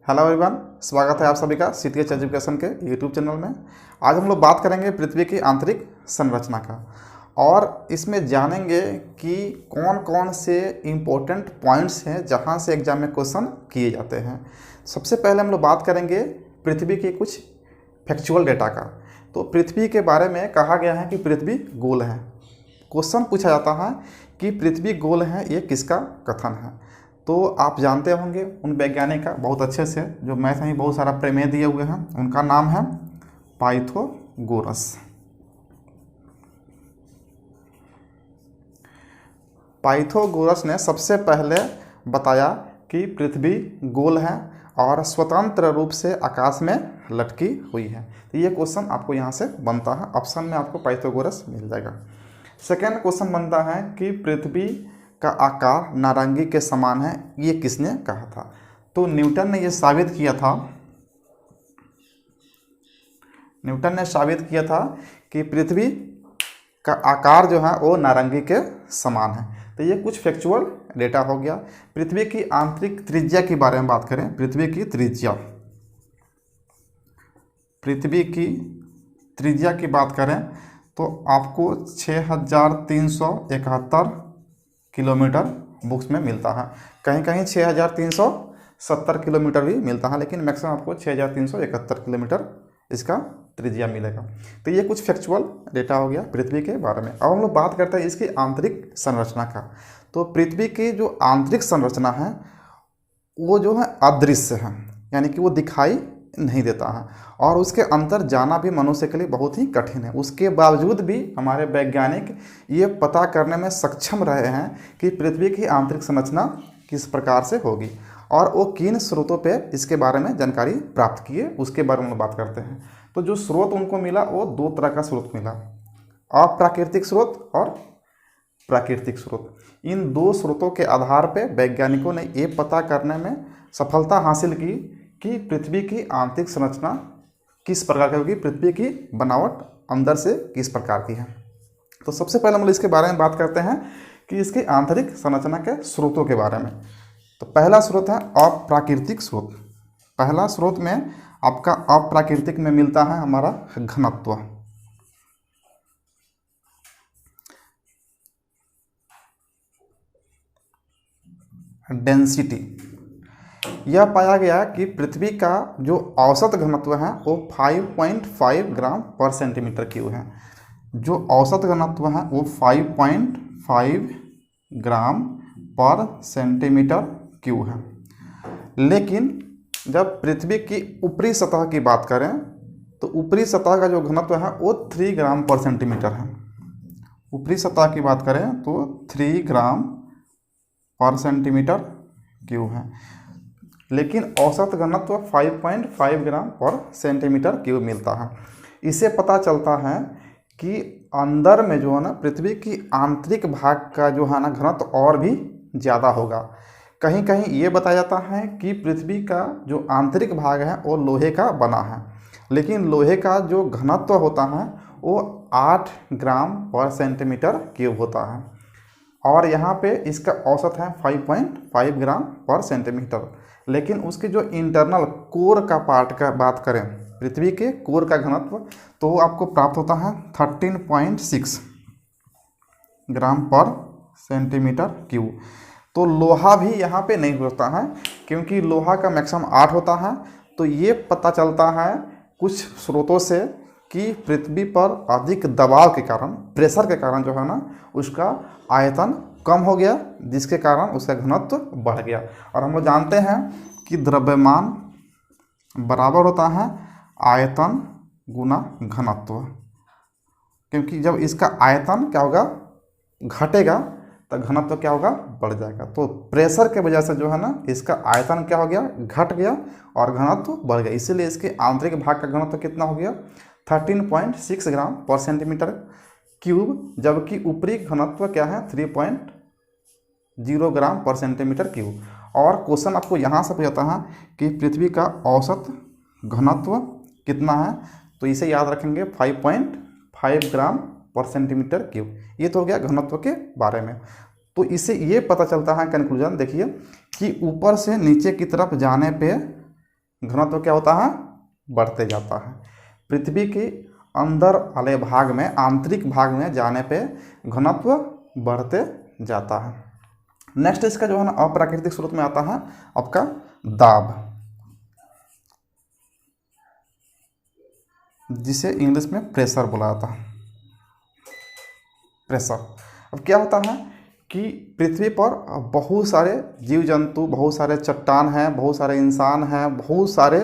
Hello everyone, स्वागत है आप सभी का सीटीएच एजुकेशन के यूट्यूब चैनल में। आज हम लोग बात करेंगे पृथ्वी की आंतरिक संरचना का और इसमें जानेंगे कि कौन कौन से इम्पोर्टेंट पॉइंट्स हैं जहां से एग्जाम में क्वेश्चन किए जाते हैं। सबसे पहले हम लोग बात करेंगे पृथ्वी के कुछ फैक्चुअल डेटा का। तो पृथ्वी के बारे में कहा गया है कि पृथ्वी गोल है। क्वेश्चन पूछा जाता है कि पृथ्वी गोल है, ये किसका कथन है। तो आप जानते होंगे उन वैज्ञानिक का बहुत अच्छे से, जो मैथ में बहुत सारा प्रमेय दिए हुए हैं। उनका नाम है पाइथागोरस। पाइथागोरस ने सबसे पहले बताया कि पृथ्वी गोल है और स्वतंत्र रूप से आकाश में लटकी हुई है। तो ये क्वेश्चन आपको यहाँ से बनता है, ऑप्शन में आपको पाइथागोरस मिल जाएगा। सेकेंड क्वेश्चन बनता है कि पृथ्वी का आकार नारंगी के समान है, ये किसने कहा था। तो न्यूटन ने ये साबित किया था। न्यूटन ने साबित किया था कि पृथ्वी का आकार जो है वो नारंगी के समान है। तो ये कुछ फैक्चुअल डेटा हो गया। पृथ्वी की आंतरिक त्रिज्या के बारे में बात करें। पृथ्वी की त्रिज्या की बात करें तो आपको 6371 किलोमीटर बुक्स में मिलता है। कहीं कहीं 6370 किलोमीटर भी मिलता है, लेकिन मैक्सिमम आपको 6371 किलोमीटर इसका त्रिज्या मिलेगा। तो ये कुछ फैक्चुअल डेटा हो गया पृथ्वी के बारे में। अब हम लोग बात करते हैं इसकी आंतरिक संरचना का। तो पृथ्वी की जो आंतरिक संरचना है वो जो है अदृश्य है, यानी कि वो दिखाई नहीं देता है और उसके अंदर जाना भी मनुष्य के लिए बहुत ही कठिन है। उसके बावजूद भी हमारे वैज्ञानिक ये पता करने में सक्षम रहे हैं कि पृथ्वी की आंतरिक संरचना किस प्रकार से होगी और वो किन स्रोतों पे इसके बारे में जानकारी प्राप्त किए, उसके बारे में बात करते हैं। तो जो स्रोत उनको मिला वो दो तरह का स्रोत मिला, अप्राकृतिक स्रोत और प्राकृतिक स्रोत। इन दो स्रोतों के आधार पर वैज्ञानिकों ने ये पता करने में सफलता हासिल की कि पृथ्वी की आंतरिक संरचना किस प्रकार की होगी, पृथ्वी की बनावट अंदर से किस प्रकार की है। तो सबसे पहले हम लोग इसके बारे में बात करते हैं कि इसकी आंतरिक संरचना के स्रोतों के बारे में। तो पहला स्रोत है अप्राकृतिक स्रोत। पहला स्रोत में आपका अप्राकृतिक में मिलता है हमारा घनत्व। डेंसिटी। यह पाया गया कि पृथ्वी का जो औसत घनत्व है वो 5.5 ग्राम पर सेंटीमीटर क्यूब है। जो औसत घनत्व है वो 5.5 ग्राम पर सेंटीमीटर क्यूब है। लेकिन जब पृथ्वी की ऊपरी सतह की बात करें तो ऊपरी सतह का जो घनत्व है वो 3 ग्राम पर सेंटीमीटर है। ऊपरी सतह की बात करें तो 3 ग्राम पर सेंटीमीटर क्यूब है, लेकिन औसत घनत्व 5.5 ग्राम पर सेंटीमीटर क्यूब मिलता है। इससे पता चलता है कि अंदर में जो है ना पृथ्वी की आंतरिक भाग का जो है ना घनत्व और भी ज़्यादा होगा। कहीं कहीं ये बताया जाता है कि पृथ्वी का जो आंतरिक भाग है वो लोहे का बना है, लेकिन लोहे का जो घनत्व होता है वो 8 ग्राम पर सेंटीमीटर क्यूब होता है और यहाँ पे इसका औसत है 5.5 ग्राम पर सेंटीमीटर। लेकिन उसके जो इंटरनल कोर का पार्ट का बात करें, पृथ्वी के कोर का घनत्व, तो वो आपको प्राप्त होता है 13.6 ग्राम पर सेंटीमीटर क्यूब। तो लोहा भी यहाँ पे नहीं होता है, क्योंकि लोहा का मैक्सिमम 8 होता है। तो ये पता चलता है कुछ स्रोतों से कि पृथ्वी पर अधिक दबाव के कारण, प्रेशर के कारण जो है ना उसका आयतन कम हो गया, जिसके कारण उसका घनत्व बढ़ गया। और हम लोग जानते हैं कि द्रव्यमान बराबर होता है आयतन गुना घनत्व, क्योंकि जब इसका आयतन क्या होगा घटेगा तो घनत्व क्या होगा बढ़ जाएगा। तो प्रेशर के वजह से जो है ना इसका आयतन क्या हो गया घट गया और घनत्व बढ़ गया। इसीलिए इसके आंतरिक भाग का घनत्व कितना हो गया 13.6 ग्राम पर सेंटीमीटर क्यूब, जबकि ऊपरी घनत्व क्या है 3.0 ग्राम पर सेंटीमीटर क्यूब। और क्वेश्चन आपको यहाँ से पूछता है कि पृथ्वी का औसत घनत्व कितना है, तो इसे याद रखेंगे 5.5 ग्राम पर सेंटीमीटर क्यूब। ये तो हो गया घनत्व के बारे में। तो इससे ये पता चलता है कंक्लूजन देखिए कि ऊपर से नीचे की तरफ जाने पे घनत्व क्या होता है, बढ़ते जाता है। पृथ्वी के अंदर वाले भाग में, आंतरिक भाग में जाने पे घनत्व बढ़ते जाता है। नेक्स्ट इसका जो है ना अप्राकृतिक स्रोत में आता है आपका दाब, जिसे इंग्लिश में प्रेशर बोला जाता है, प्रेशर। अब क्या होता है कि पृथ्वी पर बहुत सारे जीव जंतु, बहुत सारे चट्टान हैं, बहुत सारे इंसान हैं, बहुत सारे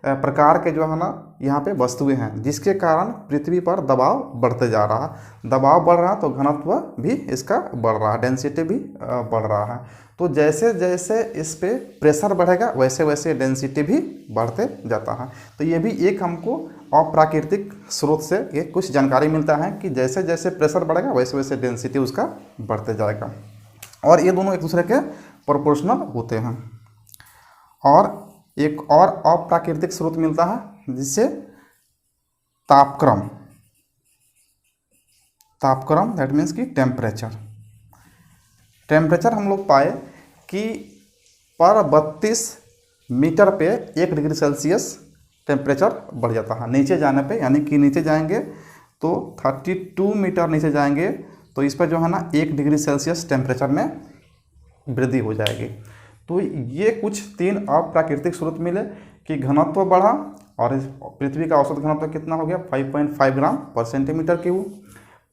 प्रकार के जो है ना यहाँ पे वस्तुएं हैं, जिसके कारण पृथ्वी पर दबाव बढ़ते जा रहा है। दबाव बढ़ रहा है तो घनत्व भी इसका बढ़ रहा है, डेंसिटी भी बढ़ रहा है। तो जैसे जैसे इस पे प्रेशर बढ़ेगा वैसे वैसे डेंसिटी भी बढ़ते जाता है। तो ये भी एक हमको अप्राकृतिक स्रोत से ये कुछ जानकारी मिलता है कि जैसे जैसे प्रेशर बढ़ेगा वैसे वैसे डेंसिटी उसका बढ़ते जाएगा, और ये दोनों एक दूसरे के प्रोपोर्शनल होते हैं। और एक और अप्राकृतिक स्रोत मिलता है जिससे तापक्रम, तापक्रम दैट मीन्स कि टेम्परेचर। टेम्परेचर हम लोग पाए कि पर 32 मीटर पे 1 डिग्री सेल्सियस टेम्परेचर बढ़ जाता है नीचे जाने पे, यानी कि नीचे जाएंगे तो 32 मीटर नीचे जाएंगे तो इस पर जो है ना 1 डिग्री सेल्सियस टेम्परेचर में वृद्धि हो जाएगी। तो ये कुछ 3 अप्राकृतिक स्रोत मिले कि घनत्व बढ़ा, और पृथ्वी का औसत घनत्व कितना हो गया 5.5 ग्राम पर सेंटीमीटर क्यूब।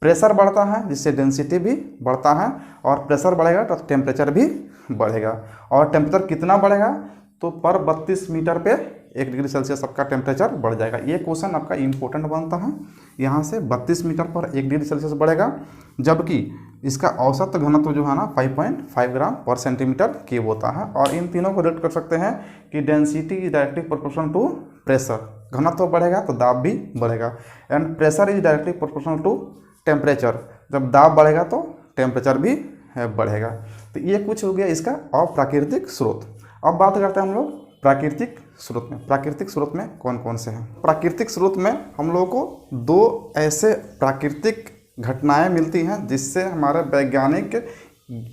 प्रेशर बढ़ता है जिससे डेंसिटी भी बढ़ता है, और प्रेशर बढ़ेगा तो टेम्परेचर भी बढ़ेगा। और टेम्परेचर कितना बढ़ेगा तो पर 32 मीटर पे 1 डिग्री सेल्सियस आपका टेम्परेचर बढ़ जाएगा। ये क्वेश्चन आपका इम्पोर्टेंट बनता है। यहाँ से 32 मीटर पर 1 डिग्री सेल्सियस बढ़ेगा, जबकि इसका औसत घनत्व जो है ना 5.5 ग्राम पर सेंटीमीटर क्यूब होता है। और इन तीनों को रेट कर सकते हैं कि density is directly proportional to pressure. घनत्व बढ़ेगा तो दाब भी बढ़ेगा, and pressure is directly proportional to temperature. जब दाब बढ़ेगा तो टेम्परेचर भी बढ़ेगा। तो ये कुछ हो गया इसका अप्राकृतिक स्रोत। अब बात करते हैं हम लोग प्राकृतिक स्रोत में। प्राकृतिक स्रोत में कौन कौन से हैं? प्राकृतिक स्रोत में हम लोगों को 2 ऐसे प्राकृतिक घटनाएं मिलती हैं जिससे हमारे वैज्ञानिक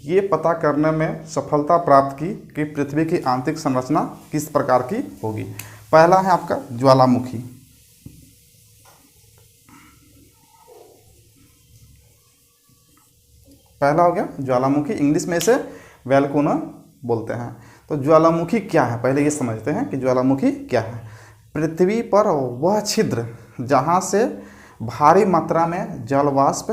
ये पता करने में सफलता प्राप्त की कि पृथ्वी की आंतरिक संरचना किस प्रकार की होगी। पहला है आपका ज्वालामुखी। पहला हो गया ज्वालामुखी, इंग्लिश में इसे वोल्केनो बोलते हैं। तो ज्वालामुखी क्या है पहले ये समझते हैं कि ज्वालामुखी क्या है। पृथ्वी पर वह छिद्र जहाँ से भारी मात्रा में जल वाष्प,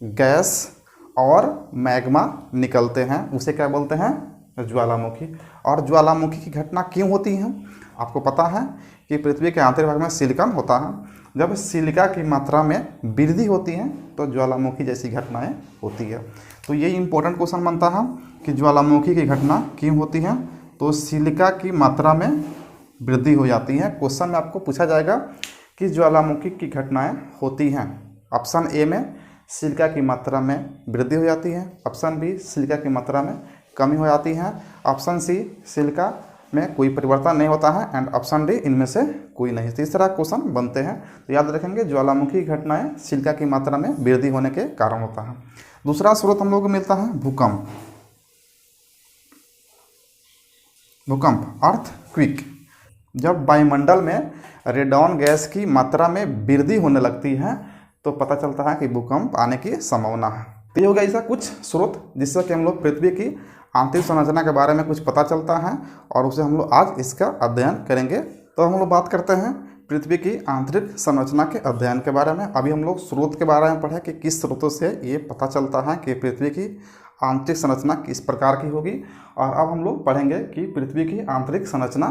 गैस और मैग्मा निकलते हैं उसे क्या बोलते हैं? ज्वालामुखी। और ज्वालामुखी की घटना क्यों होती है? आपको पता है कि पृथ्वी के आंतरिक भाग में सिलिकॉन होता है। जब सिलिका की मात्रा में वृद्धि होती है तो ज्वालामुखी जैसी घटनाएं होती है। तो ये इंपॉर्टेंट क्वेश्चन बनता है कि ज्वालामुखी की घटना क्यों होती है। तो सिलिका की मात्रा में वृद्धि हो जाती है। क्वेश्चन में आपको पूछा जाएगा कि ज्वालामुखी की घटनाएं होती हैं। ऑप्शन ए में सिलिका की मात्रा में वृद्धि हो जाती है, ऑप्शन बी सिलिका की मात्रा में कमी हो जाती है, ऑप्शन सी सिलिका में कोई परिवर्तन नहीं होता है, एंड ऑप्शन डी इनमें से कोई नहीं। तो इस तरह क्वेश्चन बनते हैं। तो याद रखेंगे ज्वालामुखी घटनाएं सिलिका की मात्रा में वृद्धि होने के कारण होता है। दूसरा स्रोत हम लोग को मिलता है भूकंप। भूकंप अर्थक्वेक। जब वायुमंडल में रेडॉन गैस की मात्रा में वृद्धि होने लगती है तो पता चलता है कि भूकंप आने की संभावना है। तो ये हो गया ऐसा कुछ स्रोत जिससे कि हम लोग पृथ्वी की आंतरिक संरचना के बारे में कुछ पता चलता है, और उसे हम लोग आज इसका अध्ययन करेंगे। तो हम लोग बात करते हैं पृथ्वी की आंतरिक संरचना के अध्ययन के बारे में। अभी हम लोग स्रोत के बारे में पढ़े कि किस स्रोतों से ये पता चलता है कि पृथ्वी की आंतरिक संरचना किस प्रकार की होगी, और अब हम लोग पढ़ेंगे कि पृथ्वी की आंतरिक संरचना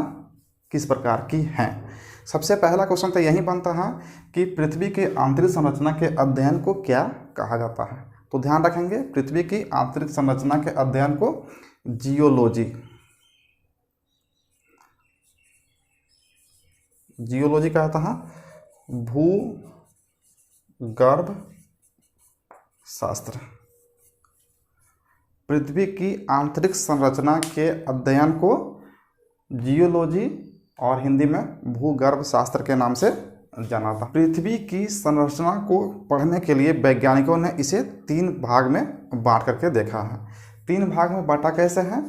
किस प्रकार की है। सबसे पहला क्वेश्चन तो यही बनता है कि पृथ्वी की आंतरिक संरचना के अध्ययन को क्या कहा जाता है। तो ध्यान रखेंगे पृथ्वी की आंतरिक संरचना के अध्ययन को जियोलॉजी, जियोलॉजी कहता है भूगर्भ शास्त्र। पृथ्वी की आंतरिक संरचना के अध्ययन को जियोलॉजी और हिंदी में भूगर्भ शास्त्र के नाम से जाना था। पृथ्वी की संरचना को पढ़ने के लिए वैज्ञानिकों ने इसे 3 भाग में बांट करके देखा है। 3 भाग में बांटा कैसे है?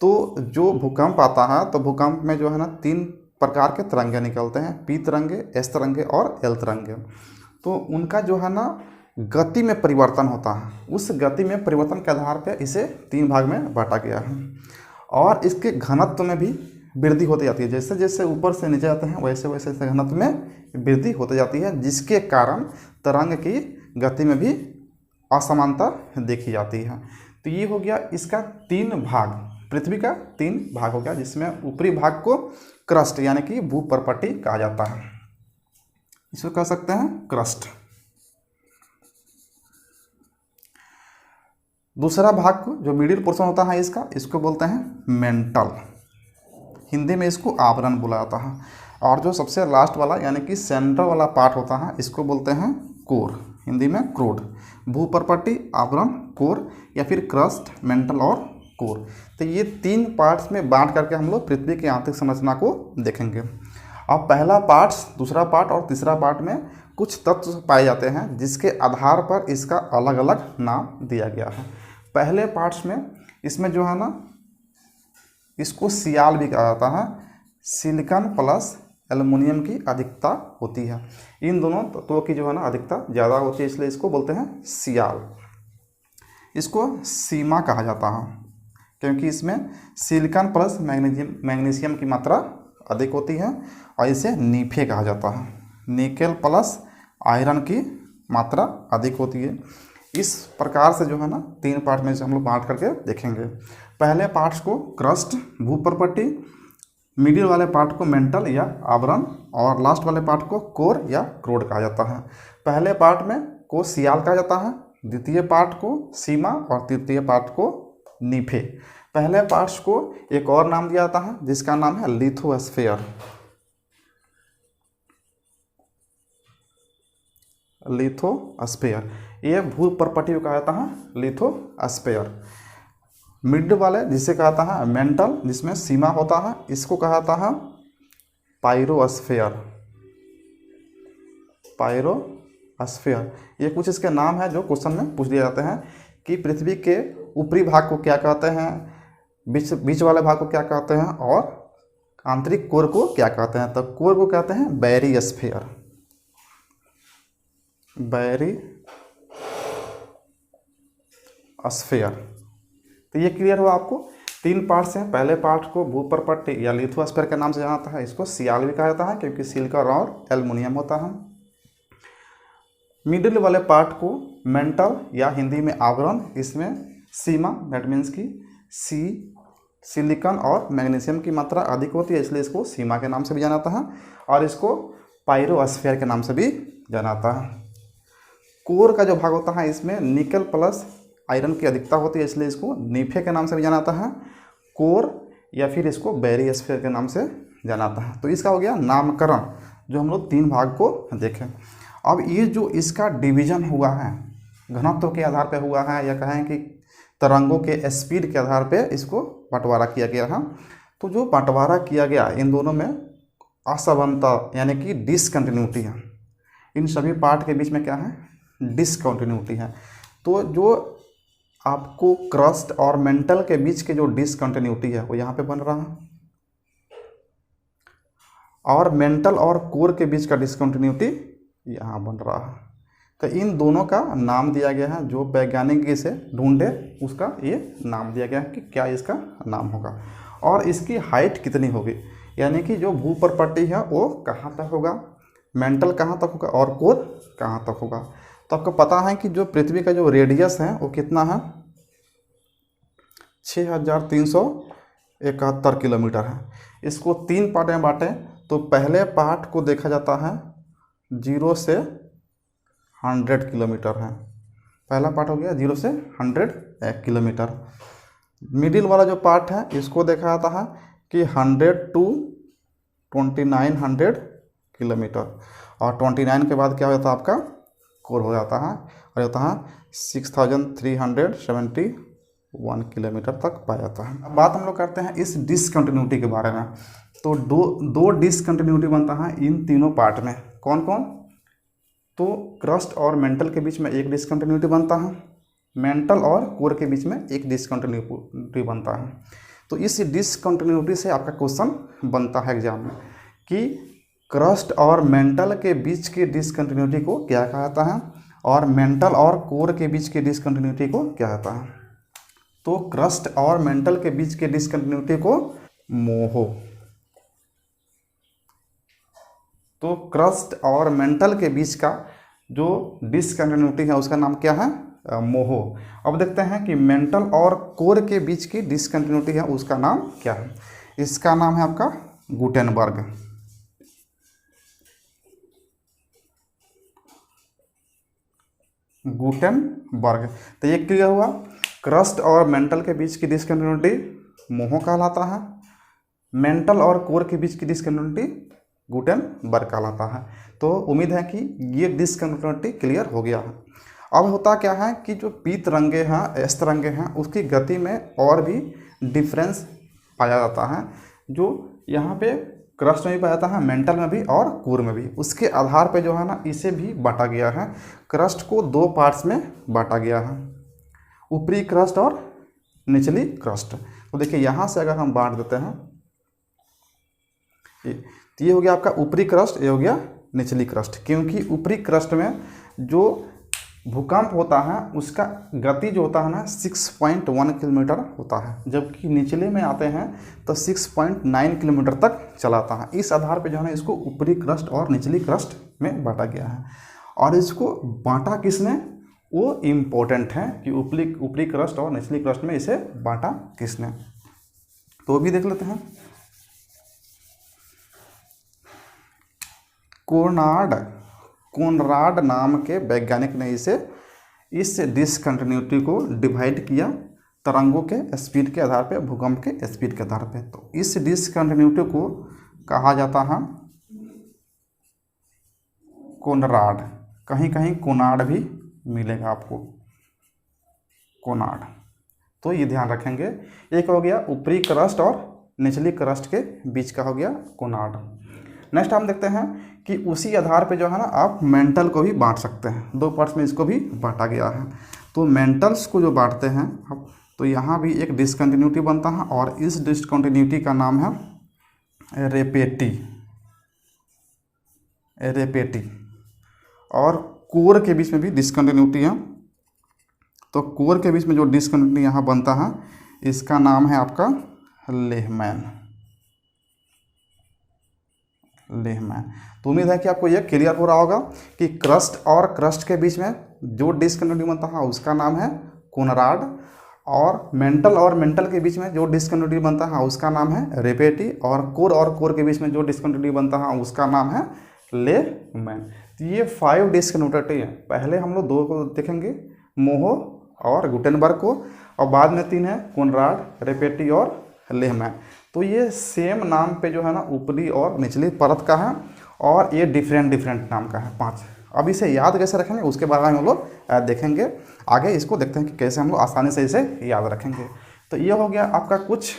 तो जो भूकंप आता है तो भूकंप में जो है ना 3 प्रकार के तिरंगे निकलते हैं, पी तिरंगे, एस तिरंगे और एल तिरंगे। तो उनका जो है ना गति में परिवर्तन होता है, उस गति में परिवर्तन के आधार पर इसे 3 भाग में बांटा गया है। और इसके घनत्व में भी वृद्धि होती जाती है, जैसे जैसे ऊपर से नीचे जाते हैं वैसे वैसे घनत्व में वृद्धि होती जाती है, जिसके कारण तरंग की गति में भी असमानता देखी जाती है। तो ये हो गया इसका 3 भाग, पृथ्वी का 3 भाग हो गया, जिसमें ऊपरी भाग को क्रस्ट यानी कि भूपर्पट्टी कहा जाता है, इसको कह सकते हैं क्रस्ट। दूसरा भाग को जो मिडिल पोर्शन होता है इसको बोलते हैं मेंटल, हिंदी में इसको आवरण बोला जाता है। और जो सबसे लास्ट वाला यानी कि सेंटर वाला पार्ट होता है इसको बोलते हैं कोर, हिंदी में क्रोड। भूपर्पट्टी, आवरण, कोर या फिर क्रस्ट, मेंटल और कोर। तो ये 3 पार्ट्स में बांट करके हम लोग पृथ्वी की आंतरिक संरचना को देखेंगे। अब पहला पार्ट, दूसरा पार्ट और तीसरा पार्ट में कुछ तत्व पाए जाते हैं जिसके आधार पर इसका अलग अलग नाम दिया गया है। पहले पार्ट्स में इसमें जो है ना इसको सियाल भी कहा जाता है, सिलिकॉन प्लस एल्युमिनियम की अधिकता होती है। इन दोनों तत्वों की जो है ना अधिकता ज़्यादा होती है, इसलिए इसको बोलते हैं सियाल। इसको सीमा कहा जाता है क्योंकि इसमें सिलिकॉन प्लस मैग्नीशियम की मात्रा अधिक होती है। और इसे नीफे कहा जाता है, निकेल प्लस आयरन की मात्रा अधिक होती है। इस प्रकार से जो है ना 3 पार्ट में से हम लोग बांट करके देखेंगे। पहले पार्ट्स को क्रस्ट, भूपर्पट्टी, मिडिल वाले पार्ट को मेंटल या आवरण और लास्ट वाले पार्ट को कोर या क्रोड कहा जाता है। पहले पार्ट में को सियाल कहा जाता है, द्वितीय पार्ट को सीमा और तृतीय पार्ट को नीफे। पहले पार्ट्स को एक और नाम दिया जाता है जिसका नाम है लिथोस्फीयर। लिथोस्फीयर ये भूपर्पट्टी को कहा जाता है लिथोस्फीयर। मिड वाले जिसे कहा जाता है मेंटल, जिसमें सीमा होता है, इसको कहा जाता है पायरोस्फीयर। पायरोस्फीयर ये कुछ इसके नाम है जो क्वेश्चन में पूछ दिए जाते हैं कि पृथ्वी के ऊपरी भाग को क्या कहते हैं, बीच वाले भाग को क्या कहते हैं और आंतरिक कोर को क्या कहते हैं। तो कोर को कहते हैं बैरिस्फीयर। बैरिस्फीयर। तो ये क्लियर हुआ आपको। 3 पार्ट्स हैं। पहले पार्ट को भूपर्पट्टी या लिथोस्फीयर के नाम से जाना जाता है, इसको सियाल भी कहा जाता है क्योंकि सिलिकॉन और एल्युमिनियम होता है। मिडिल वाले पार्ट को मेंटल या हिंदी में आवरण, इसमें सीमा दैट मीन्स की सिलिकॉन और मैग्नीशियम की मात्रा अधिक होती है, इसलिए इसको सीमा के नाम से भी जाना जाता है और इसको पायरोस्फीयर के नाम से भी जाना जाता है। कोर का जो भाग होता है इसमें निकल प्लस आयरन की अधिकता होती है, इसलिए इसको नीफे के नाम से भी जाना जाता है, कोर या फिर इसको बैरिस्फीयर के नाम से जाना जाता है। तो इसका हो गया नामकरण, जो हम लोग 3 भाग को देखें। अब ये जो इसका डिवीज़न हुआ है घनत्व के आधार पर हुआ है या कहें कि तरंगों के स्पीड के आधार पे इसको बंटवारा किया गया है। तो जो बंटवारा किया गया इन दोनों में असमानता यानी कि डिसकंटिन्यूटी है। इन सभी पार्ट के बीच में क्या है, डिसकंटिन्यूटी है। तो जो आपको क्रस्ट और मेंटल के बीच के जो डिसकंटिन्यूटी है वो यहाँ पे बन रहा है, और मेंटल और कोर के बीच का डिसकंटिन्यूटी यहाँ बन रहा है। तो इन दोनों का नाम दिया गया है, जो वैज्ञानिक इसे ढूंढे उसका ये नाम दिया गया है कि क्या इसका नाम होगा और इसकी हाइट कितनी होगी, यानी कि जो भूपर्पट्टी है वो कहाँ तक होगा, मेंटल कहाँ तक होगा और कोर कहाँ तक होगा। तो आपको पता है कि जो पृथ्वी का जो रेडियस है वो कितना है, 6371 किलोमीटर है। इसको 3 पार्ट में बांटें तो पहले पार्ट को देखा जाता है 0 से 100 किलोमीटर है। पहला पार्ट हो गया 0 से 100 किलोमीटर। मिडिल वाला जो पार्ट है इसको देखा जाता है कि 100 to 2900 किलोमीटर, और 29 के बाद क्या हो जाता है आपका कोर हो जाता है और होता है 6371 किलोमीटर तक पाया जाता है। अब बात हम लोग करते हैं इस डिसकंटिन्यूटी के बारे में। तो दो डिसकंटिन्यूटी बनता है इन तीनों पार्ट में। कौन कौन? तो क्रस्ट और मेंटल के बीच में एक डिसकंटिन्यूटी बनता है, मेंटल और कोर के बीच में एक डिसकंटिन्यूटी बनता है। तो इस डिसकंटिन्यूटी से आपका क्वेश्चन बनता है एग्जाम में कि क्रस्ट और मेंटल के बीच की डिसकंटिन्यूटी को क्या कहा जाता है, और मेंटल और कोर के बीच की डिसकंटिन्यूटी को क्या कहता है। तो क्रस्ट और मेंटल के बीच की डिसकंटिन्यूटी को मोहो। तो क्रस्ट और मेंटल के बीच का जो डिसकंटिन्यूटी है उसका नाम क्या है, मोहो। अब देखते हैं कि मेंटल और कोर के बीच की डिसकंटिन्यूटी है उसका नाम क्या है। इसका नाम है आपका गुटेनबर्ग। गुटेनबर्ग। तो ये क्लियर हुआ, क्रस्ट और मेंटल के बीच की डिसकंटिन्यूटी मोहो कहलाता है, मेंटल और कोर के बीच की डिसकंटिन्यूटी गुटेनबर्ग कहलाता है। तो उम्मीद है कि ये डिसकंटिन्यूटी क्लियर हो गया है। अब होता क्या है कि जो पी तरंगे हैं, एस तरंगे हैं, उसकी गति में और भी डिफरेंस पाया जाता है, जो यहाँ पे क्रस्ट में भी पाया जाता है, मेंटल में भी और कोर में भी। उसके आधार पे जो है ना इसे भी बांटा गया है। क्रस्ट को दो पार्ट्स में बांटा गया है, ऊपरी क्रस्ट और निचली क्रस्ट। तो देखिए यहाँ से अगर हम बांट देते हैं, तो ये हो गया आपका ऊपरी क्रस्ट, ये हो गया निचली क्रस्ट। क्योंकि ऊपरी क्रस्ट में जो भूकंप होता है उसका गति जो होता है ना 6.1 किलोमीटर होता है, जबकि निचले में आते हैं तो 6.9 किलोमीटर तक चलाता है। इस आधार पे जो है ना इसको ऊपरी क्रस्ट और निचली क्रस्ट में बांटा गया है। और इसको बांटा किसने, वो इम्पोर्टेंट है कि ऊपरी क्रस्ट और निचली क्रस्ट में इसे बांटा किसने। तो भी देख लेते हैं। कोनराड नाम के वैज्ञानिक ने इस डिसकंटिन्यूटी को डिवाइड किया तरंगों के स्पीड के आधार पे, भूकंप के स्पीड के आधार पे। तो इस डिसकंटिन्यूटी को कहा जाता है कोनराड। कहीं कहीं कोनाड भी मिलेगा आपको, कोनाड। तो ये ध्यान रखेंगे। एक हो गया ऊपरी क्रस्ट और निचली क्रस्ट के बीच का हो गया कोनाड। नेक्स्ट हम देखते हैं कि उसी आधार पे जो है ना आप मेंटल को भी बांट सकते हैं। दो पार्ट्स में इसको भी बांटा गया है। तो मेंटल्स को जो बांटते हैं अब, तो यहाँ भी एक डिसकंटिन्यूटी बनता है और इस डिसकंटिन्यूटी का नाम है रेपेटी। और कोर के बीच में भी डिसकंटिन्यूटी है। तो कोर के बीच में जो डिसकंटिन्यूटी यहाँ बनता है इसका नाम है आपका लेहमैन। तो उम्मीद है कि आपको यह क्लियर हो रहा होगा कि क्रस्ट और क्रस्ट के बीच में जो डिसकंटिन्यूटी बनता है उसका नाम है कोनराड, और मेंटल के बीच में जो डिसकंटिन्यूटी बनता है उसका नाम है रेपेटी, और कोर के बीच में जो डिसकंटिन्यूटी बनता है उसका नाम है लेहमैन। तो ये 5 डिसकंटिन्यूटी है। पहले हम लोग 2 को देखेंगे, मोहो और गुटेनबर्ग को, और बाद में 3 है कोनराड, रेपेटी और लेहमैन। तो ये सेम नाम पे जो है ना ऊपरी और निचली परत का है, और ये डिफरेंट नाम का है 5। अब इसे याद कैसे रखेंगे उसके बारे में हम लोग देखेंगे आगे। इसको देखते हैं कि कैसे हम लोग आसानी से इसे याद रखेंगे। तो ये हो गया आपका कुछ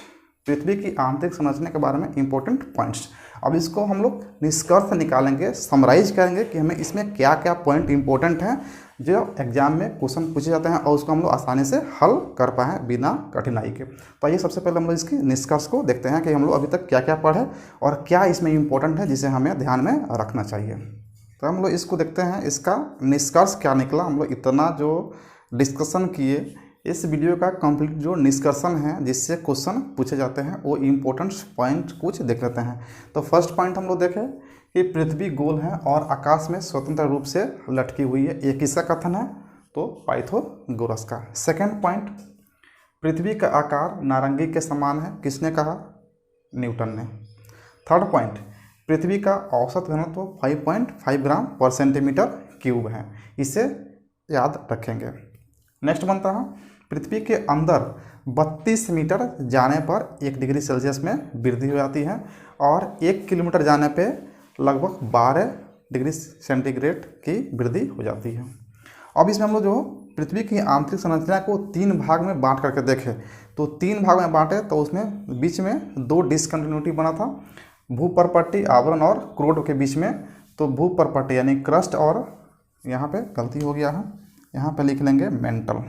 पृथ्वी की आंतरिक संरचना के बारे में इंपॉर्टेंट पॉइंट्स। अब इसको हम लोग निष्कर्ष निकालेंगे, समराइज करेंगे कि हमें इसमें क्या क्या पॉइंट इंपॉर्टेंट हैं जो एग्जाम में क्वेश्चन पूछे जाते हैं, और उसको हम लोग आसानी से हल कर पाएँ बिना कठिनाई के। तो आइए सबसे पहले हम लोग इसकी निष्कर्ष को देखते हैं कि हम लोग अभी तक क्या क्या पढ़े और क्या इसमें इंपॉर्टेंट है जिसे हमें ध्यान में रखना चाहिए। तो हम लोग इसको देखते हैं, इसका निष्कर्ष क्या निकला। हम लोग इतना जो डिस्कशन किए, इस वीडियो का कंप्लीट जो निष्कर्षण है जिससे क्वेश्चन पूछे जाते हैं वो इम्पोर्टेंट पॉइंट कुछ देख लेते हैं। तो फर्स्ट पॉइंट हम लोग देखें कि पृथ्वी गोल है और आकाश में स्वतंत्र रूप से लटकी हुई है। ये किसका कथन है, तो पाइथागोरस का। सेकंड पॉइंट, पृथ्वी का आकार नारंगी के समान है, किसने कहा, न्यूटन ने। थर्ड पॉइंट, पृथ्वी का औसत घनत्व 5.5 ग्राम पर सेंटीमीटर क्यूब है, इसे याद रखेंगे। नेक्स्ट बनता है, पृथ्वी के अंदर 32 मीटर जाने पर 1 डिग्री सेल्सियस में वृद्धि हो जाती है, और 1 किलोमीटर जाने पे लगभग 12 डिग्री सेंटीग्रेड की वृद्धि हो जाती है। अब इसमें हम लोग जो पृथ्वी की आंतरिक संरचना को 3 भाग में बांट करके देखें, तो 3 भाग में बांटे तो उसमें बीच में 2 डिसकंटिन्यूटी बना था, भूपर्पट्टी आवरण और क्रोड के बीच में। तो भूपर्पट्टी यानी क्रस्ट, और यहाँ पे गलती हो गया है, यहाँ पे लिख लेंगे मेंटल।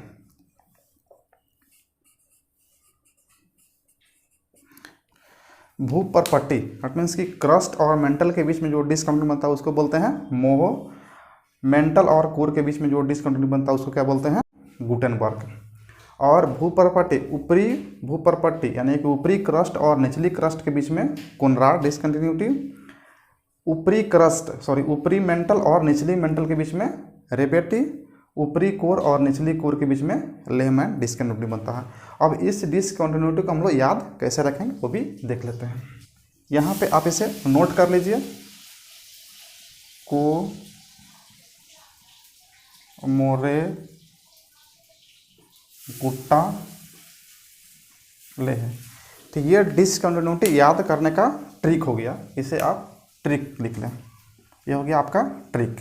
भूपर्पट्टी दैट मीन्स कि क्रस्ट और मेंटल के बीच में जो डिसकंटिन्यूटी बनता है उसको बोलते हैं मोहो। मेंटल और कोर के बीच में जो डिसकंटिन्यूटी बनता है उसको क्या बोलते हैं, गुटेनबर्ग। और भूपर्पट्टी, ऊपरी भूपर्पट्टी यानी कि ऊपरी क्रस्ट और निचली क्रस्ट के बीच में कोनराड डिसकंटिन्यूटी। ऊपरी मेंटल और निचली मेंटल के बीच में रेपेटी। ऊपरी कोर और निचली कोर के बीच में लेहमैन डिसकंटिन्यूटी बनता है। अब इस डिसकंटिन्यूटी को हम लोग याद कैसे रखेंगे वो भी देख लेते हैं। यहाँ पे आप इसे नोट कर लीजिए, को मोरे गुट्टा ले है। तो ये डिसकंटिन्यूटी याद करने का ट्रिक हो गया, इसे आप ट्रिक लिख लें। ये हो गया आपका ट्रिक।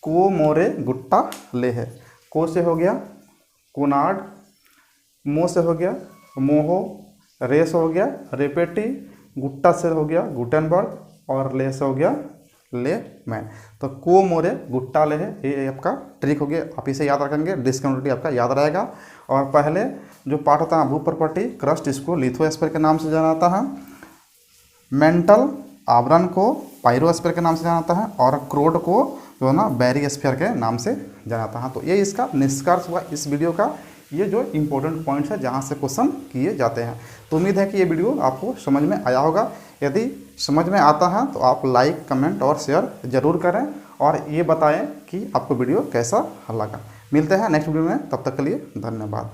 को मोरे गुट्टा ले है, को से हो गया कोनार्ड, मो से हो गया मोहो, रे से हो गया रेपेटी, गुट्टा से हो गया गुटेनबर्ग और ले से हो गया लेहमैन। तो को मोरे गुट्टा ले है, ये आपका ट्रिक हो गया, आप इसे याद रखेंगे, डिसकंटिन्यूटी आपका याद रहेगा। और पहले जो पार्ट होता है भूपर्पट्टी क्रस्ट, इसको लिथोस्फीयर के नाम से जाना जाता है। मेंटल आवरण को पायरोस्फीयर के नाम से जाना जाता है और क्रोड को जो है ना बैरियोस्फीयर के नाम से जाना जाता है। तो ये इसका निष्कर्ष हुआ इस वीडियो का, ये जो इम्पोर्टेंट पॉइंट्स है जहाँ से क्वेश्चन किए जाते हैं। तो उम्मीद है कि ये वीडियो आपको समझ में आया होगा। यदि समझ में आता है तो आप लाइक, कमेंट और शेयर ज़रूर करें और ये बताएं कि आपको वीडियो कैसा लगा। मिलते हैं नेक्स्ट वीडियो में, तब तक के लिए धन्यवाद।